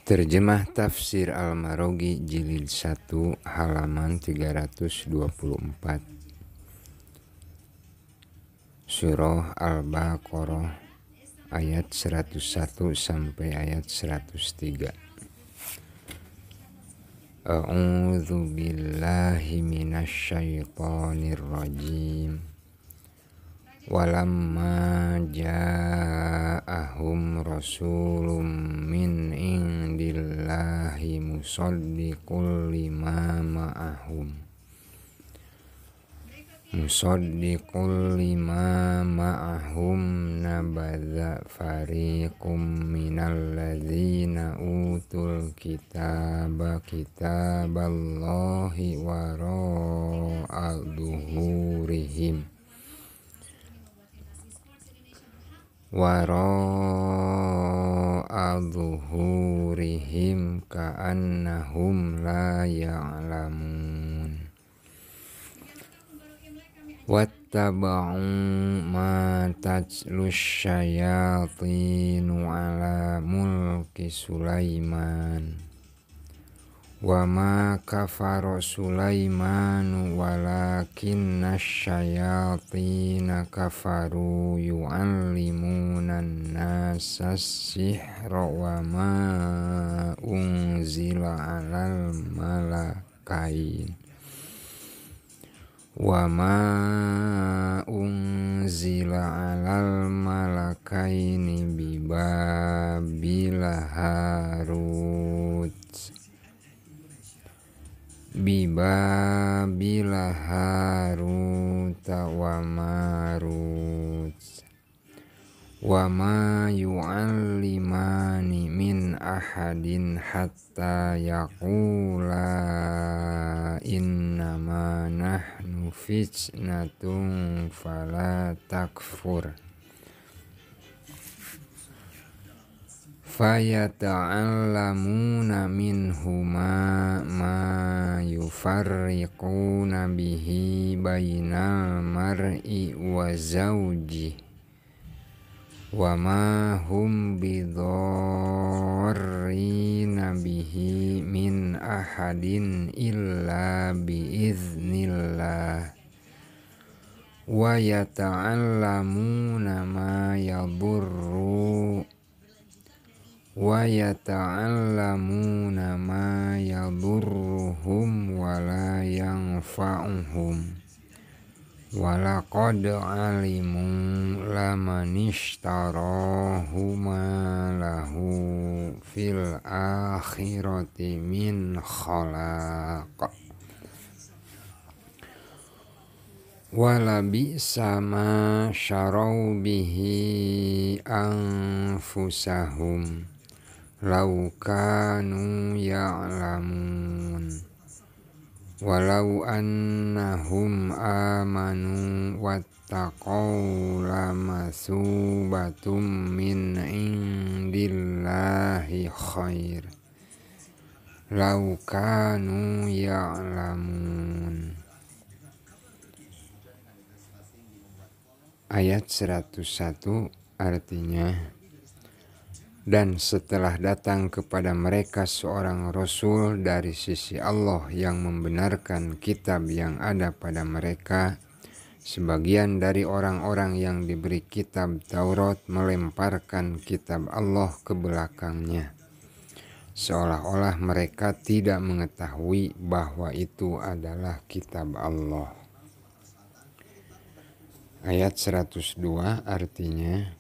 Terjemah Tafsir Al-Maraghi Jilid 1 halaman 324. Surah Al-Baqarah ayat 101 sampai ayat 103. A'udzu billahi minasyaitonir rajim. Walamma ja'ahum rasulun min indillahi musaddiqul lima ma'ahum nabadha fariqum minal ladzina utul kitaba kitaballahi wara'a dhuhurihim ka'annahum la ya'lamun. Wattaba'u ma tatlu syayatinu ala mulki Sulaiman wa ma kafara Sulaimanu walakinna syayatina kafaru yu'allimunan nasa sihra wa ma unzila alal malakaini bibabila haruta wa marut wa ma yu'allimani min ahadin hatta yaqula innama nahnu fitnatun fala takfur. Fayata'allamuna minhuma ma yufarriquna bihi bainal mar'i wa zawji wa ma hum bidarrina bihi min ahadin illa biiznillah wa yata'allamuna ma yadurruhum wa la yanfa'uhum walaqad alimu lamanishtarahu ma lahu fil akhirati min khalaq wala bi'sa ma syarau bihi anfusahum law kanu ya'lamun walau annahum amanu wattaqaw lamasubatum min indillahi khair law kanu ya'lamun. Ayat 101 artinya, dan setelah datang kepada mereka seorang Rasul dari sisi Allah yang membenarkan kitab yang ada pada mereka, sebagian dari orang-orang yang diberi kitab Taurat melemparkan kitab Allah ke belakangnya, seolah-olah mereka tidak mengetahui bahwa itu adalah kitab Allah. Ayat 102 artinya,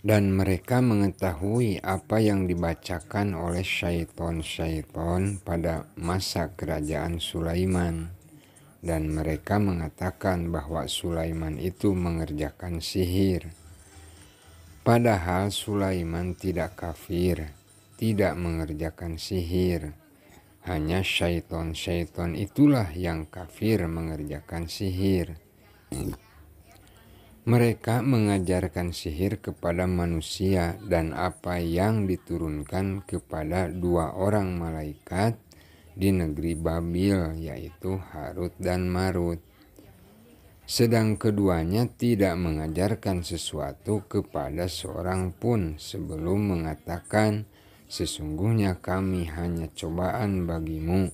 dan mereka mengetahui apa yang dibacakan oleh syaiton-syaiton pada masa kerajaan Sulaiman, dan mereka mengatakan bahwa Sulaiman itu mengerjakan sihir. Padahal Sulaiman tidak kafir, tidak mengerjakan sihir. Hanya syaiton-syaiton itulah yang kafir mengerjakan sihir. Mereka mengajarkan sihir kepada manusia dan apa yang diturunkan kepada dua orang malaikat di negeri Babil, yaitu Harut dan Marut. sedang keduanya tidak mengajarkan sesuatu kepada seorang pun sebelum mengatakan sesungguhnya kami hanya cobaan bagimu.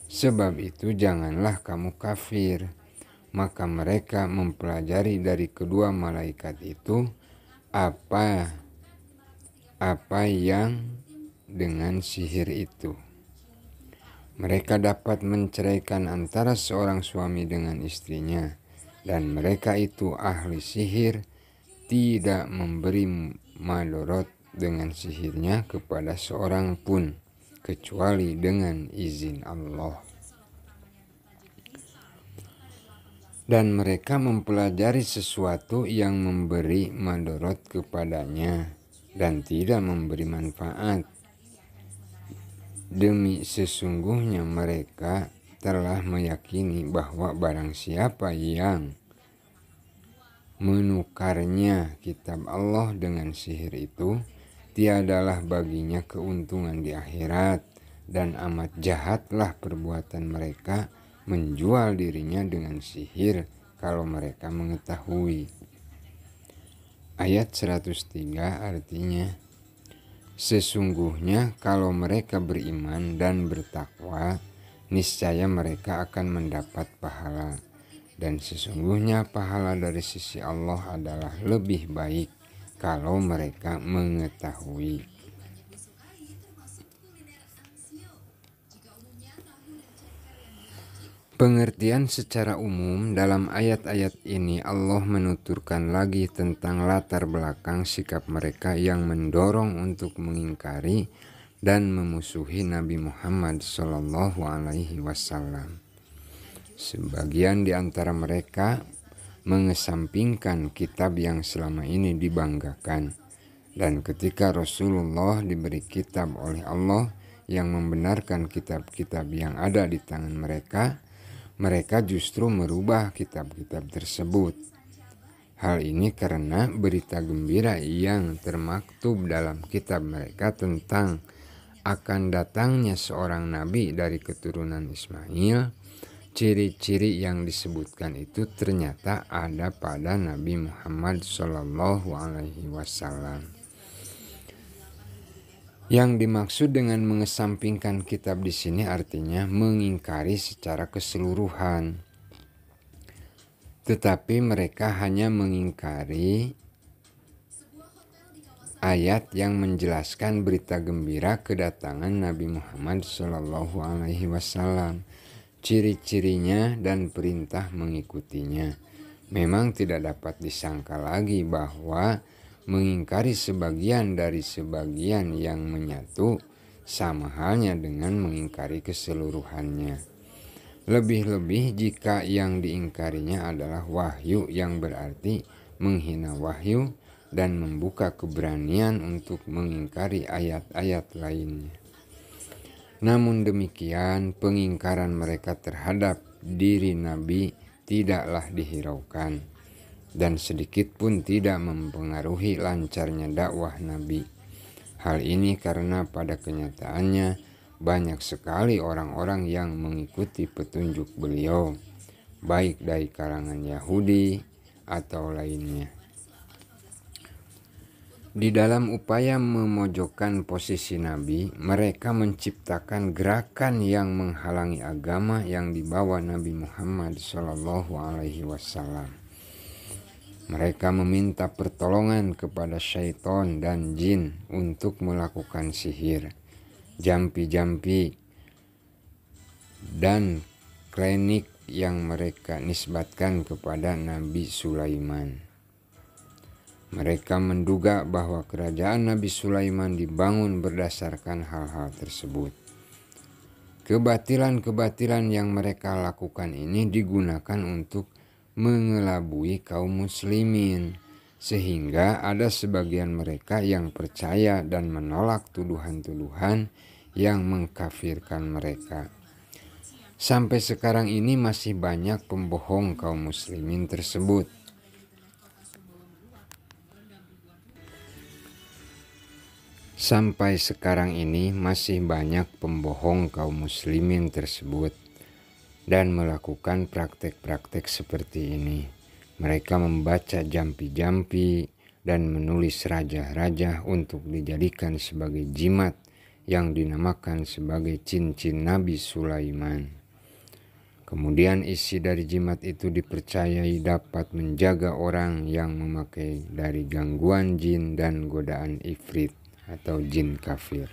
Sebab itu janganlah kamu kafir. Maka mereka mempelajari dari kedua malaikat itu apa yang dengan sihir itu. Mereka dapat menceraikan antara seorang suami dengan istrinya, dan mereka itu ahli sihir, tidak memberi madorot dengan sihirnya kepada seorang pun, kecuali dengan izin Allah. Dan mereka mempelajari sesuatu yang memberi madorot kepadanya dan tidak memberi manfaat. Demi sesungguhnya mereka telah meyakini bahwa barang siapa yang menukarnya kitab Allah dengan sihir itu, tiadalah baginya keuntungan di akhirat, dan amat jahatlah perbuatan mereka menjual dirinya dengan sihir kalau mereka mengetahui. Ayat 103 artinya, sesungguhnya kalau mereka beriman dan bertakwa, niscaya mereka akan mendapat pahala. Dan sesungguhnya pahala dari sisi Allah adalah lebih baik kalau mereka mengetahui. Pengertian secara umum dalam ayat-ayat ini Allah menuturkan lagi tentang latar belakang sikap mereka yang mendorong untuk mengingkari dan memusuhi Nabi Muhammad SAW. Sebagian di antara mereka mengesampingkan kitab yang selama ini dibanggakan, dan ketika Rasulullah diberi kitab oleh Allah yang membenarkan kitab-kitab yang ada di tangan mereka, mereka justru merubah kitab-kitab tersebut. Hal ini karena berita gembira yang termaktub dalam kitab mereka tentang akan datangnya seorang nabi dari keturunan Ismail, ciri-ciri yang disebutkan itu ternyata ada pada Nabi Muhammad SAW. Yang dimaksud dengan mengesampingkan kitab di sini artinya mengingkari secara keseluruhan. Tetapi mereka hanya mengingkari ayat yang menjelaskan berita gembira kedatangan Nabi Muhammad SAW, ciri-cirinya dan perintah mengikutinya. Memang tidak dapat disangka lagi bahwa mengingkari sebagian dari sebagian yang menyatu sama halnya dengan mengingkari keseluruhannya. Lebih-lebih jika yang diingkarinya adalah wahyu, yang berarti menghina wahyu dan membuka keberanian untuk mengingkari ayat-ayat lainnya. Namun demikian, pengingkaran mereka terhadap diri Nabi tidaklah dihiraukan, dan sedikit pun tidak mempengaruhi lancarnya dakwah Nabi. Hal ini karena pada kenyataannya banyak sekali orang-orang yang mengikuti petunjuk beliau, baik dari kalangan Yahudi atau lainnya. Di dalam upaya memojokkan posisi Nabi, mereka menciptakan gerakan yang menghalangi agama yang dibawa Nabi Muhammad SAW. Mereka meminta pertolongan kepada syaitan dan jin untuk melakukan sihir, jampi-jampi, dan klinik yang mereka nisbatkan kepada Nabi Sulaiman. Mereka menduga bahwa kerajaan Nabi Sulaiman dibangun berdasarkan hal-hal tersebut. Kebatilan-kebatilan yang mereka lakukan ini digunakan untuk mengelabui kaum muslimin, sehingga ada sebagian mereka yang percaya dan menolak tuduhan-tuduhan yang mengkafirkan mereka. Sampai sekarang ini masih banyak pembohong kaum muslimin tersebut. Sampai sekarang ini masih banyak pembohong kaum muslimin tersebut dan melakukan praktek-praktek seperti ini. Mereka membaca jampi-jampi, dan menulis raja-raja untuk dijadikan sebagai jimat yang dinamakan sebagai cincin Nabi Sulaiman. Kemudian isi dari jimat itu dipercayai dapat menjaga orang yang memakai dari gangguan jin dan godaan ifrit atau jin kafir.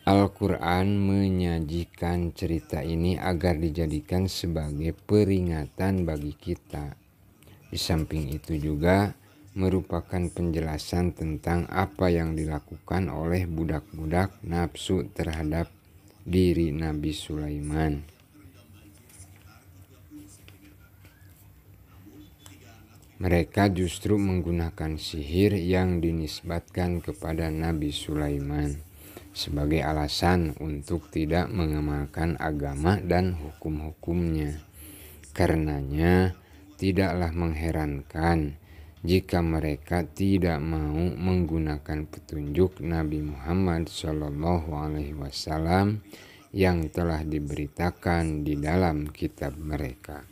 Al-Quran menyajikan cerita ini agar dijadikan sebagai peringatan bagi kita. Di samping itu juga merupakan penjelasan tentang apa yang dilakukan oleh budak-budak nafsu terhadap diri Nabi Sulaiman. Mereka justru menggunakan sihir yang dinisbatkan kepada Nabi Sulaiman sebagai alasan untuk tidak mengamalkan agama dan hukum-hukumnya. Karenanya, tidaklah mengherankan jika mereka tidak mau menggunakan petunjuk Nabi Muhammad SAW yang telah diberitakan di dalam kitab mereka.